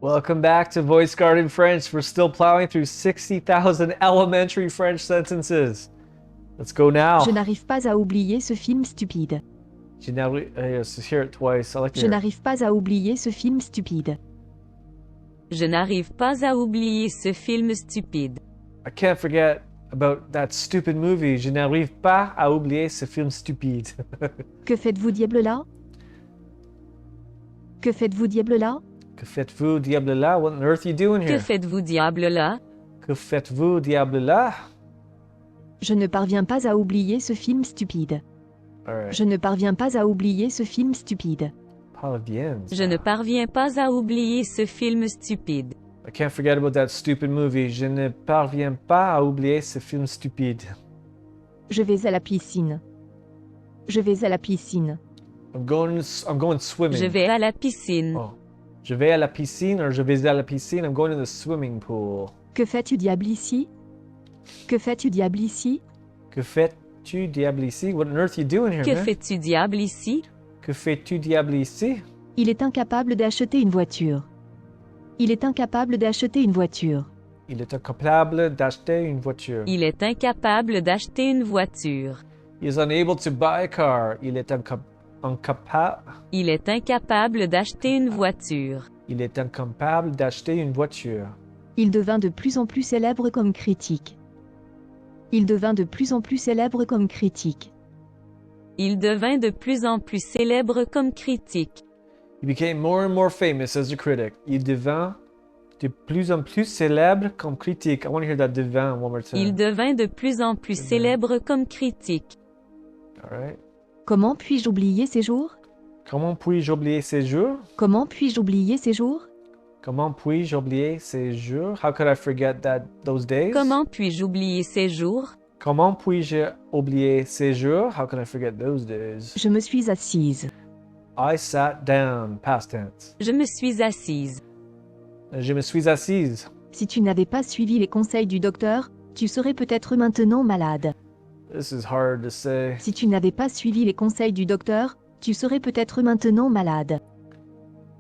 Welcome back to Voice Garden French. We're still plowing through 60,000 elementary French sentences. Let's go now. Je n'arrive pas à oublier ce film stupide. Let's hear it twice. I like to Je hear it. n'arrive pas à oublier ce film stupide. Je n'arrive pas à oublier ce film stupide. I can't forget about that stupid movie. Je n'arrive pas à oublier ce film stupide. Que faites-vous diable là? Que faites-vous diable là? Que faites-vous, diable là? What on earth are you doing Que here? faites-vous diable là? Que faites-vous, diable là? Je ne parviens pas à oublier ce film stupide. All right. Je ne parviens pas à oublier ce film stupide. Parviens. Je ne parviens pas à oublier ce film stupide. I can't forget about that stupid movie. Je ne parviens pas à oublier ce film stupide. Je vais à la piscine. Je vais à la piscine. I'm going swimming. Je vais à la piscine. Oh. Je vais à la piscine or je vais à la piscine. I'm going to the swimming pool. Que fais-tu diable ici? Que fais-tu diable ici? Que fais-tu, diable ici? What on earth are you doing here, Que man? fais-tu diable ici? Que fais-tu, diable ici? Il est incapable d'acheter une voiture. Il est incapable d'acheter une voiture. Il est incapable d'acheter une voiture. Il est incapable d'acheter une voiture. He is unable to buy a car. Il est incapable. Il est incapable d'acheter une voiture. Il est incapable d'acheter une voiture. Il devint de plus en plus célèbre comme critique. Il devint de plus en plus célèbre comme critique. Il devint de plus en plus célèbre comme critique. He became more and more famous as a critic. Il devint de plus en plus célèbre comme critique. I want to hear that devint one more time. Il devint de plus en plus célèbre comme critique. All right. Comment puis-je oublier ces jours? Comment puis-je oublier ces jours? Comment puis-je oublier ces jours? Comment puis-je oublier ces jours? How could I forget those days? Comment puis-je oublier ces jours? Comment puis-je oublier ces jours? How can I forget those days? Je me suis assise. I sat down, past tense. Je me suis assise. Je me suis assise. Si tu n'avais pas suivi les conseils du docteur, tu serais peut-être maintenant malade. This is hard to say. Si tu n'avais pas suivi les conseils du docteur, tu serais peut-être maintenant malade.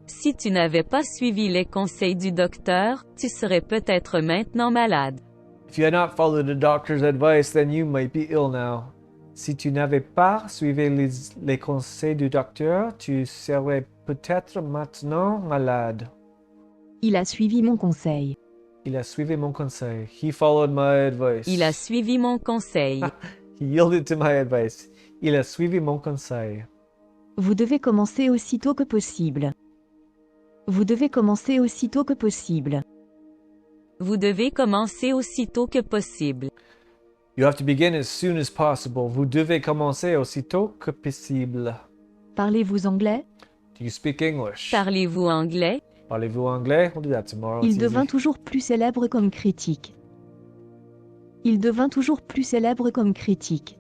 Si tu n'avais pas suivi les conseils du docteur, tu serais peut-être maintenant malade. If you had not followed the doctor's advice, then you might be ill now. Si tu n'avais pas suivi les conseils du docteur, tu serais peut-être maintenant malade. Il a suivi mon conseil. Il a suivi mon conseil. He followed my advice. Il a suivi mon conseil. He yielded to my advice. Il a suivi mon conseil. Vous devez commencer aussitôt que possible. Vous devez commencer aussitôt que possible. Vous devez commencer aussitôt que possible. You have to begin as soon as possible. Vous devez commencer aussitôt que possible. Parlez-vous anglais? Do you speak English? Parlez-vous anglais? Parlez-vous anglais? We'll do that tomorrow. Il It's devint easy. toujours plus célèbre comme critique. Il devint toujours plus célèbre comme critique.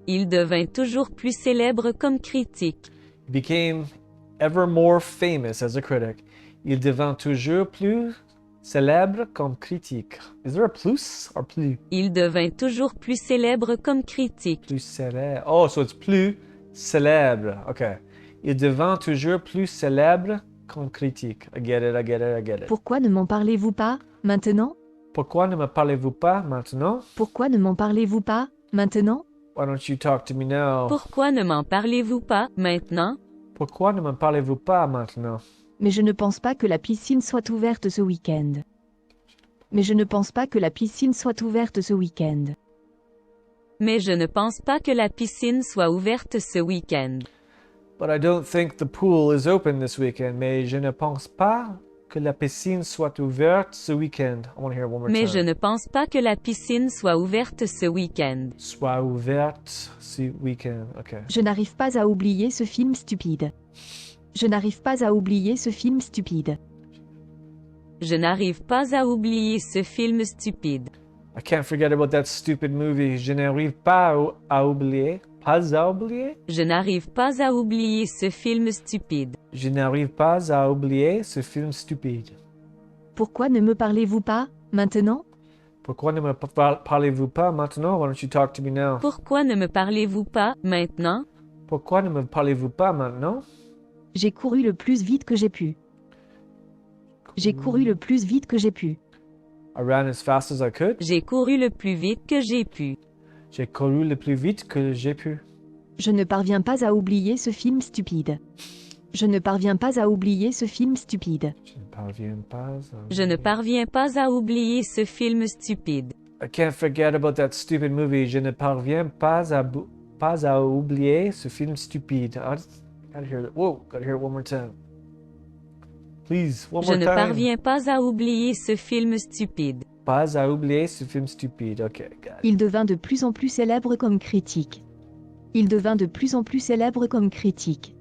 Il devint toujours plus célèbre comme critique. He became ever more famous as a critic. Il devint toujours plus célèbre comme critique. Is there a plus or plus? Il devint toujours plus célèbre comme critique. Plus célèbre. Oh, so it's plus célèbre. Okay. Il devint toujours plus célèbre comme critique. I get it, I get it, I get it. Pourquoi ne m'en parlez-vous pas, maintenant? Pourquoi ne me parlez-vous pas maintenant? Pourquoi ne m'en parlez-vous pas, maintenant? Why don't you talk to me now? Pourquoi ne m'en parlez-vous pas maintenant? Pourquoi ne me parlez-vous pas maintenant? Mais je ne pense pas que la piscine soit ouverte ce week-end. Mais je ne pense pas que la piscine soit ouverte ce week-end. Mais je ne pense pas que la piscine soit ouverte ce week-end. But I don't think the pool is open this weekend. Mais je ne pense pas que la piscine soit ouverte ce week-end. I want to hear it one more Mais time. je ne pense pas que la piscine soit ouverte ce week-end. Soit ouverte ce week-end. Okay. Je n'arrive pas à oublier ce film stupide. Je n'arrive pas à oublier ce film stupide. Je n'arrive pas à oublier ce film stupide. I can't forget about that stupid movie. Je n'arrive pas à oublier. Pas à oublier? Je n'arrive pas à oublier ce film stupide. Je n'arrive pas à oublier ce film stupide. Pourquoi ne me parlez-vous pas, maintenant? Pourquoi ne me parlez-vous pas maintenant? Why don't you talk to me now? Pourquoi ne me parlez-vous pas maintenant? Pourquoi ne me parlez-vous pas maintenant? J'ai couru le plus vite que j'ai pu. J'ai couru le plus vite que j'ai pu. I ran as fast as I could. J'ai couru le plus vite que j'ai pu. J'ai couru le plus vite que j'ai pu. Je ne parviens pas à oublier ce film stupide. Je ne parviens pas à oublier ce film stupide. Je ne parviens pas à... Je ne parviens pas à oublier ce film stupide. I can't forget about that stupid movie. Je ne parviens pas à oublier ce film stupide. Gotta hear that. Whoa, gotta hear it one more time. Please, one Je more ne time. parviens pas à oublier ce film stupide. Pas à oublier ce film stupide. Okay, got it. Il devint de plus en plus célèbre comme critique. Il devint de plus en plus célèbre comme critique.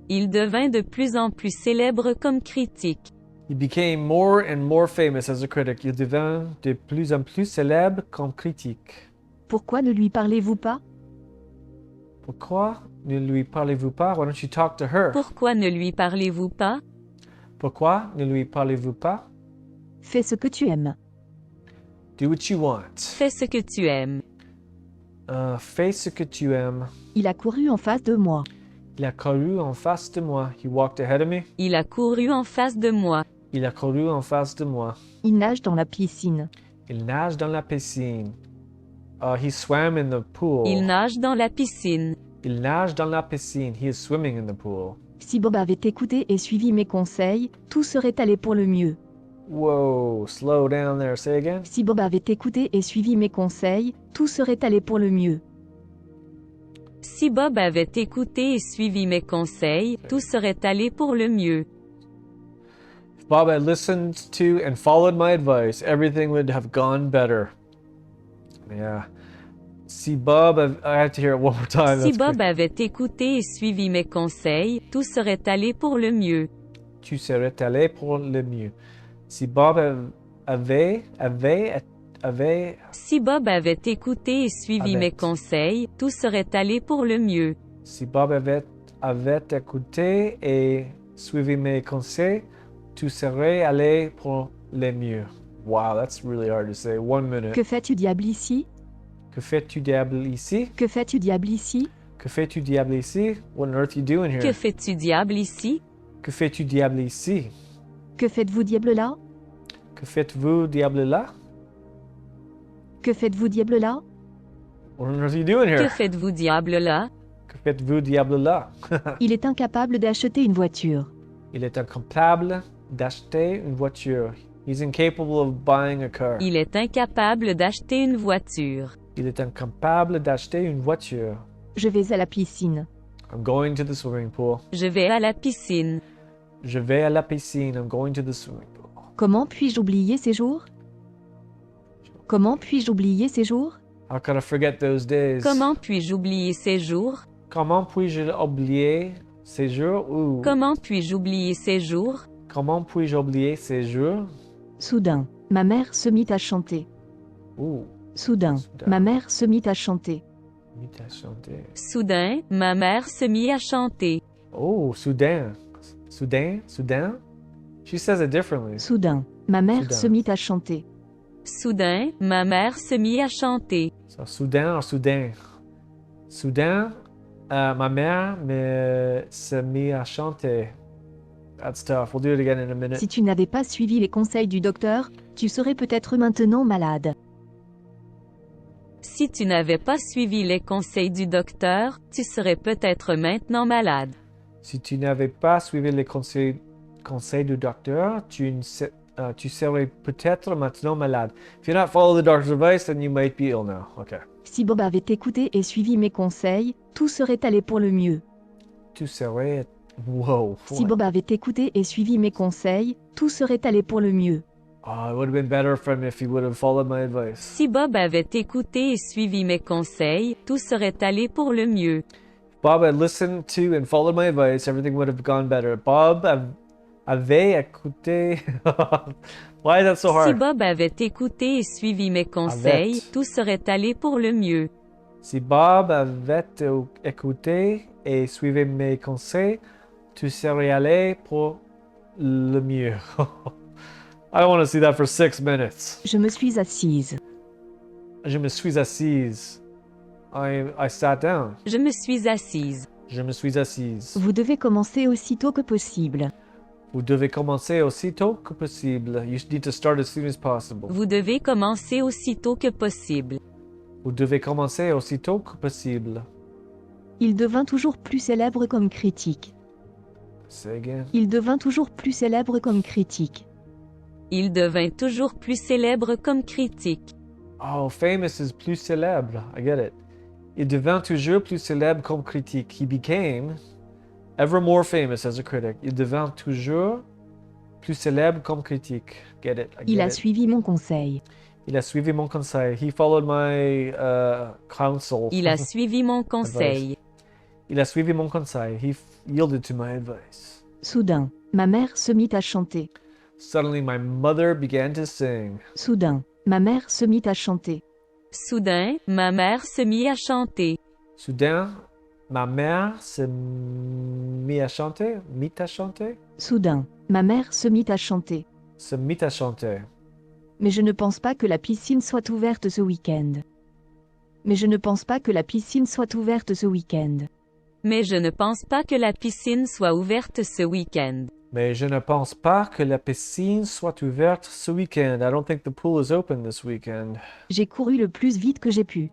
Il devint de plus en plus célèbre comme critique. He became more and more famous as a critic. Il devint de plus en plus célèbre comme critique. Pourquoi ne lui parlez-vous pas? Pourquoi ne lui parlez-vous pas? Why don't you talk to her? Pourquoi ne lui parlez-vous pas? Pourquoi ne lui parlez-vous pas? Fais ce que tu aimes. Do what you want. Fais ce que tu aimes. Fais ce que tu aimes. Il a couru en face de moi. Il a couru en face de moi. He walked ahead of me. Il a couru en face de moi. Il a couru en face de moi. Il nage dans la piscine. Il nage dans la piscine. He swam in the pool. Il nage dans la piscine. Il nage dans la piscine. He is swimming in the pool. Si Bob avait écouté et suivi mes conseils, tout serait allé pour le mieux. Whoa, slow down there. Say again. Si Bob avait écouté et suivi mes conseils, tout serait allé pour le mieux. Si Bob avait écouté et suivi mes conseils, tout serait allé pour le mieux. If Bob had listened to and followed my advice, everything would have gone better. Yeah. Si Bob, I have to hear it one more time. Si That's Bob great. avait écouté et suivi mes conseils, tout serait allé pour le mieux. Tu serais allé pour le mieux. Si Bob avait Si Bob avait écouté et suivi Avait. mes conseils, tout serait allé pour le mieux. Si Bob avait écouté et suivi mes conseils, tu serais allé pour le mieux. Wow, that's really hard to say. 1 minute. Que fais-tu diable ici? Que fais-tu diable ici? Que fais-tu diable ici? Que fais-tu diable ici? What on earth you doing here? Que fais-tu diable ici? Que fais-tu diable ici? Que faites-vous diable là? Que faites-vous diable là? Que faites-vous diable là? What on earth you doing Que here? faites-vous diable là? Que faites-vous diable là? Il est incapable d'acheter une voiture. Il est incapable d'acheter une voiture. He's incapable of buying a car. Il est incapable d'acheter une voiture. Il est incapable d'acheter une voiture. Je vais à la piscine. I'm going to the swimming pool. Je vais à la piscine. Je vais à la piscine. I'm going to the swimming pool. Comment puis-je oublier ces jours? Comment puis-je oublier ces jours? How could I forget those days? Comment puis-je oublier ces jours? Comment puis-je oublier ces jours? Ou Comment puis-je oublier ces jours? comment puis-je oublier ces jours? Soudain, ma mère se mit à chanter. Ouh, Soudain, Soudain. ma mère se mit à chanter. mis à chanter. Soudain, ma mère se mit à chanter. Oh, soudain. Soudain? Soudain? She says it differently. Soudain, ma mère Soudain. se mit à chanter. Soudain, ma mère se mit à chanter. So, soudain ou soudain? Soudain, ma mère se mit à chanter. That's tough. We'll do it again in a minute. Si tu n'avais pas suivi les conseils du docteur, tu serais peut-être maintenant malade. Si tu n'avais pas suivi les conseils du docteur, tu serais peut-être maintenant malade. Si tu n'avais pas suivi les conseils du docteur, tu serais peut-être maintenant malade. If you not follow the doctor's advice, then you might be ill now. Okay. Si Bob avait écouté et suivi mes conseils, tout serait allé pour le mieux. Tu serais... Whoa. Si Bob avait écouté et suivi mes conseils, tout serait allé pour le mieux. Oh, it would have been better for him if he would have followed my advice. Si Bob avait écouté et suivi mes conseils, tout serait allé pour le mieux. If Bob had listened to and followed my advice, everything would have gone better. Bob avait écouté... Why is that so Si hard? Bob avait écouté et suivi mes conseils, Avait. tout serait allé pour le mieux. Si Bob avait écouté et suivi mes conseils, tu serais allé pour le mieux. I don't want to see that for 6 minutes. Je me suis assise. Je me suis assise. I sat down. Je me suis assise. Je me suis assise. Vous devez commencer aussitôt que possible. Vous devez commencer aussitôt que possible. You need to start as soon as possible. Vous devez commencer aussitôt que possible. Vous devez commencer aussitôt que possible. Il devint toujours plus célèbre comme critique. Say again. Il devint toujours plus célèbre comme critique. Il devint toujours plus célèbre comme critique. Oh, famous is plus célèbre. I get it. Il devint toujours plus célèbre comme critique. He became ever more famous as a critic. Il devint toujours plus célèbre comme critique. Get it? I Il get a it. suivi mon conseil. Il a suivi mon conseil. He followed my counsel. Il a suivi mon conseil. Il a suivi mon conseil. He yielded to my advice. Soudain, ma mère se mit à chanter. Suddenly, my mother began to sing. Soudain, ma mère se mit à chanter. Soudain, ma mère se mit à chanter. Soudain, ma mère se mit à chanter. Mit à chanter? Soudain, ma mère se mit à chanter. Se mit à chanter. Mais je ne pense pas que la piscine soit ouverte ce week-end. Mais je ne pense pas que la piscine soit ouverte ce week-end. Mais je ne pense pas que la piscine soit ouverte ce week-end. Mais je ne pense pas que la piscine soit ouverte ce week-end. I don't think the pool is open this weekend. J'ai couru le plus vite que j'ai pu.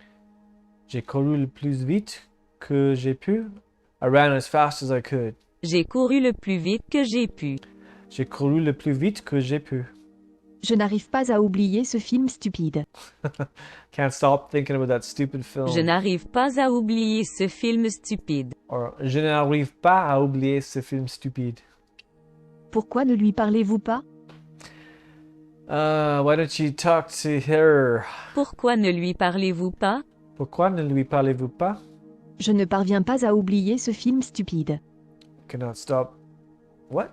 J'ai couru le plus vite que j'ai pu. I ran as fast as I could. J'ai couru le plus vite que j'ai pu. J'ai couru le plus vite que j'ai pu. Je n'arrive pas à oublier ce film stupide. Can't stop thinking about that stupid film. Je n'arrive pas à oublier ce film stupide. Or, je n'arrive pas à oublier ce film stupide. Pourquoi ne lui parlez-vous pas? Why don't you talk to her? Pourquoi ne lui parlez-vous pas? Pourquoi ne lui parlez-vous pas? Je ne parviens pas à oublier ce film stupide. Cannot stop. What?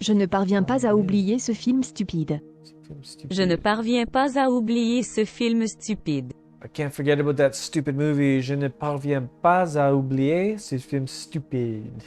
Je ne parviens pas à oublier ce film stupide. Film stupid. Je ne parviens pas à oublier ce film stupide. I can't forget about that stupid movie. Je ne parviens pas à oublier ce film stupide.